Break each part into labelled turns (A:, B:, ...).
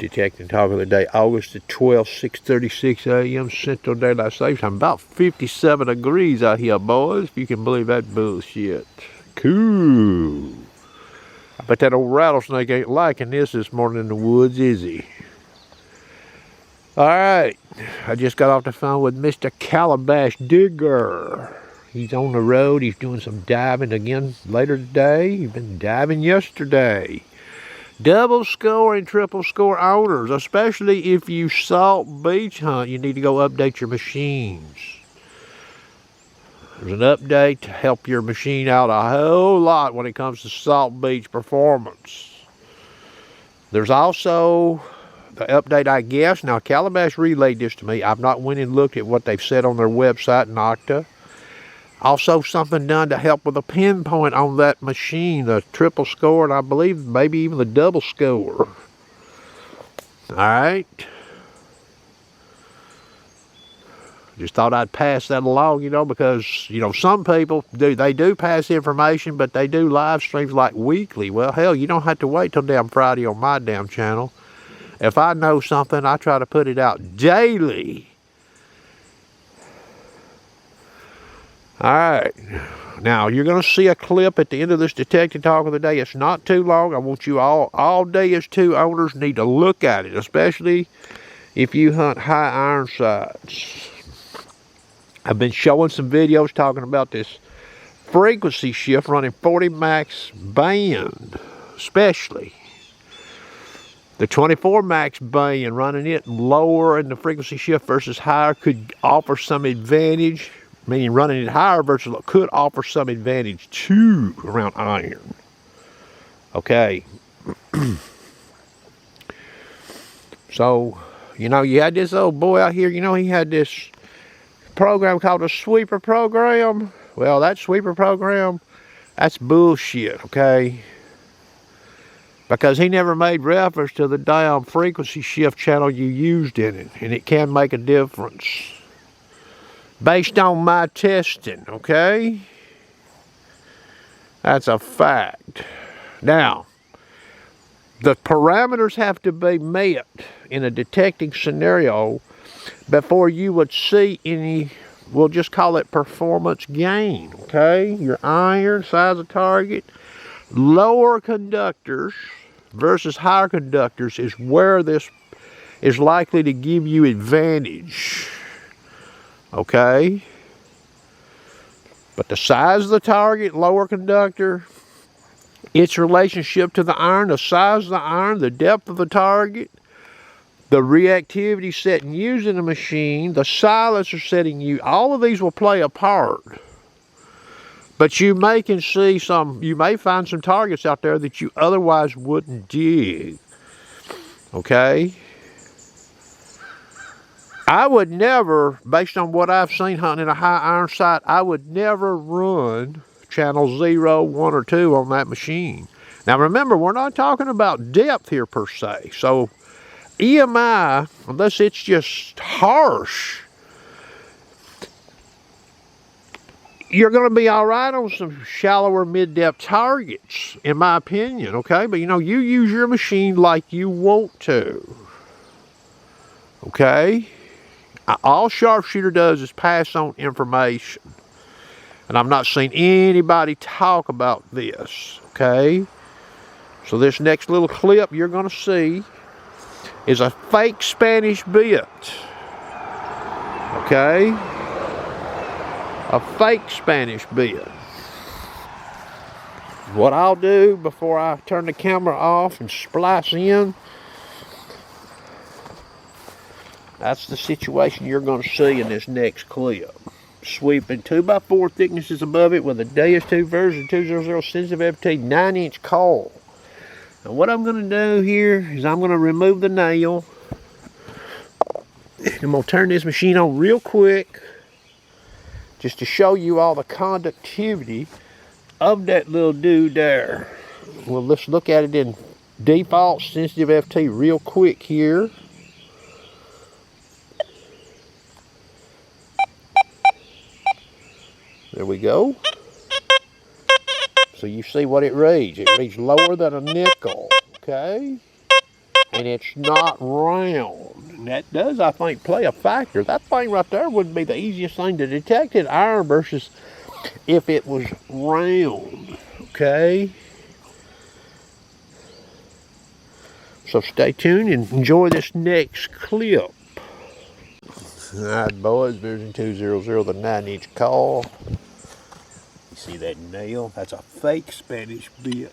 A: Detecting Talk of the Day, August the 12th, 6:36 a.m. Central Daylight Savings Time. About 57 degrees out here, boys, if you can believe that bullshit. Cool. I bet that old rattlesnake ain't liking this morning in the woods, is he? Alright, I just got off the phone with Mr. Calabash Digger. He's on the road. He's doing some diving again later today. He's been diving yesterday. Double score and triple score owners, especially if you salt beach hunt, you need to go update your machines. There's an update to help your machine out a whole lot when it comes to salt beach performance. There's also the update, I guess. Now, Calabash relayed this to me. I've not went and looked at what they've said on their website, Nocta. Also, something done to help with the pinpoint on that machine, the triple score, and I believe maybe even the double score. Alright. Just thought I'd pass that along, because, some people, they do pass information, but they do live streams like weekly. Well, hell, you don't have to wait till damn Friday on my damn channel. If I know something, I try to put it out daily. Alright, now you're going to see a clip at the end of this Detective Talk of the Day. It's not too long. I want you all DS2 owners need to look at it, especially if you hunt high iron sights. I've been showing some videos talking about this frequency shift running 40 max band, especially. The 24 max band, running it lower in the frequency shift versus higher could offer some advantage. Meaning running it higher versus could offer some advantage too around iron. Okay. So, you had this old boy out here, he had this program called a sweeper program. Well, that sweeper program, that's bullshit, okay? Because he never made reference to the damn frequency shift channel you used in it. And it can make a difference. Based on my testing, okay? That's a fact. Now, the parameters have to be met in a detecting scenario before you would see any, we'll just call it performance gain, okay? Your iron, size of target, lower conductors versus higher conductors is where this is likely to give you advantage. Okay, but the size of the target, lower conductor, its relationship to the iron, the size of the iron, the depth of the target, the reactivity setting using the machine, the silencer setting you, all of these will play a part. But you may find some targets out there that you otherwise wouldn't dig. Okay? I would never, based on what I've seen hunting a high iron sight, I would never run channel 0, 1, or 2 on that machine. Now remember, we're not talking about depth here per se. So EMI, unless it's just harsh, you're going to be all right on some shallower mid-depth targets, in my opinion, okay? But you use your machine like you want to, okay? All sharpshooter does is pass on information. And I've not seen anybody talk about this, okay? So this next little clip you're going to see is a fake Spanish bit, okay? A fake Spanish bit. What I'll do before I turn the camera off and splice in, that's the situation you're going to see in this next clip. Sweeping 2x4 thicknesses above it with a DS2 version 200 sensitive FT 9-inch coil. Now what I'm going to do here is I'm going to remove the nail. I'm going to turn this machine on real quick just to show you all the conductivity of that little dude there. Well, let's look at it in default sensitive FT real quick here. There we go. So you see what it reads. It reads lower than a nickel, okay? and it's not round. And that does, I think, play a factor. That thing right there would be the easiest thing to detect in iron versus if it was round, okay? So stay tuned and enjoy this next clip. All right, boys, version 200, the 9-inch call. You see that nail? That's a fake Spanish bit.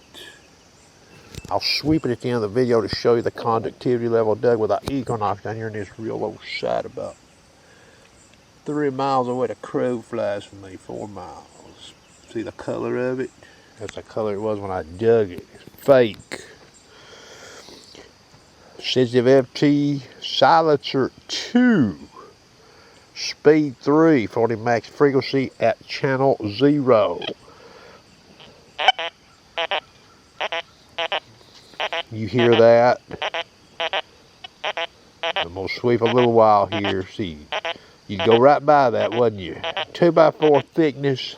A: I'll sweep it at the end of the video to show you the conductivity level dug with an Equinox down here in this real old site about 3 miles away. The crow flies from me, 4 miles. See the color of it? That's the color it was when I dug it. It's fake. Sensitive FT silencer 2. Speed 3, 40 max frequency at channel 0. You hear that? I'm going to sweep a little while here. See, you'd go right by that, wouldn't you? 2x4 thickness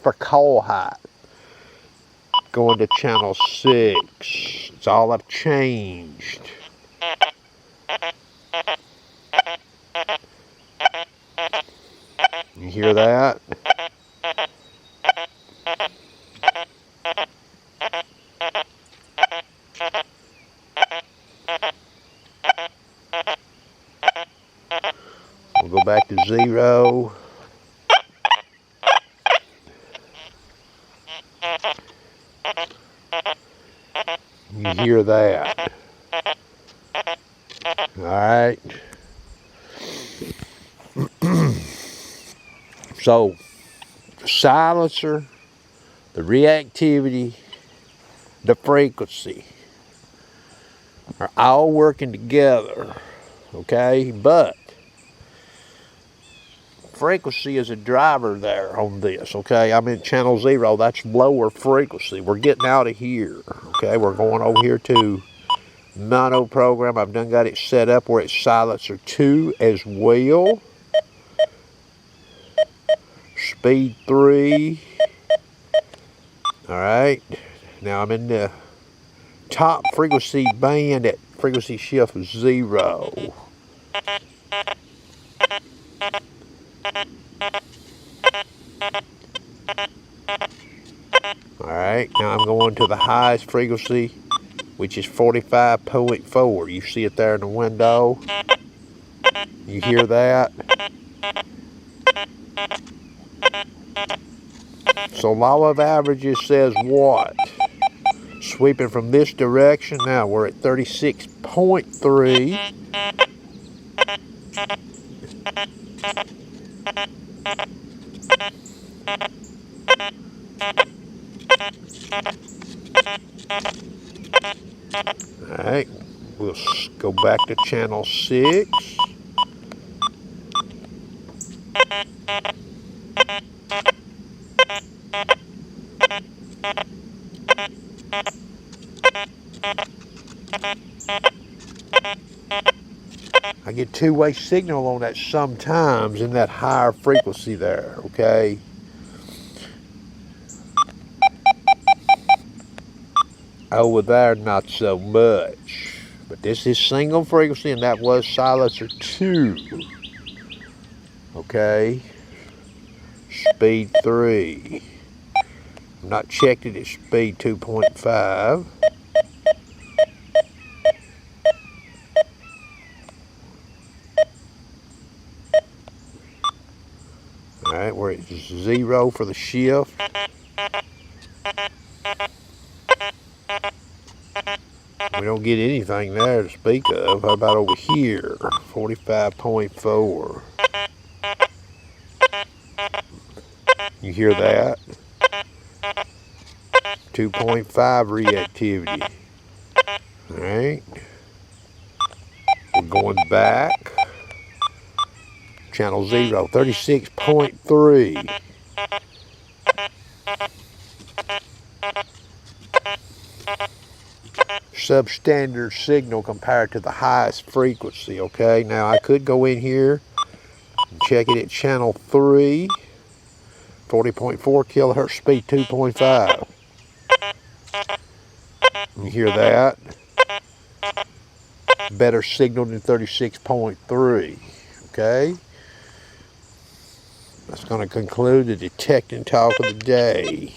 A: for call height. Going to channel 6. It's all I've changed. You hear that? We'll go back to 0. You hear that? All right. So, the silencer, the reactivity, the frequency are all working together, okay? But frequency is a driver there on this, okay? I'm in channel 0, that's lower frequency. We're getting out of here, okay? We're going over here to mono program. I've done got it set up where it's silencer 2 as well. Speed 3. Alright. Now I'm in the top frequency band at frequency shift 0. Alright, now I'm going to the highest frequency, which is 45.4. You see it there in the window. You hear that? So law of averages says what? Sweeping from this direction, now we're at 36.3. Alright, we'll go back to channel 6. I get two-way signal on that sometimes in that higher frequency there, okay? Over there, not so much. But this is single frequency, and that was silencer 2. Okay? Speed 3. I'm not checked it at speed 2.5. Alright, we're at 0 for the shift. We don't get anything there to speak of. How about over here? 45.4. You hear that? 2.5 reactivity. Alright. We're going back. Channel 0, 36.3. Substandard signal compared to the highest frequency, okay? Now I could go in here and check it at channel 3, 40.4 kilohertz, speed 2.5. You hear that? better signal than 36.3. Okay? That's going to conclude the detecting talk of the day.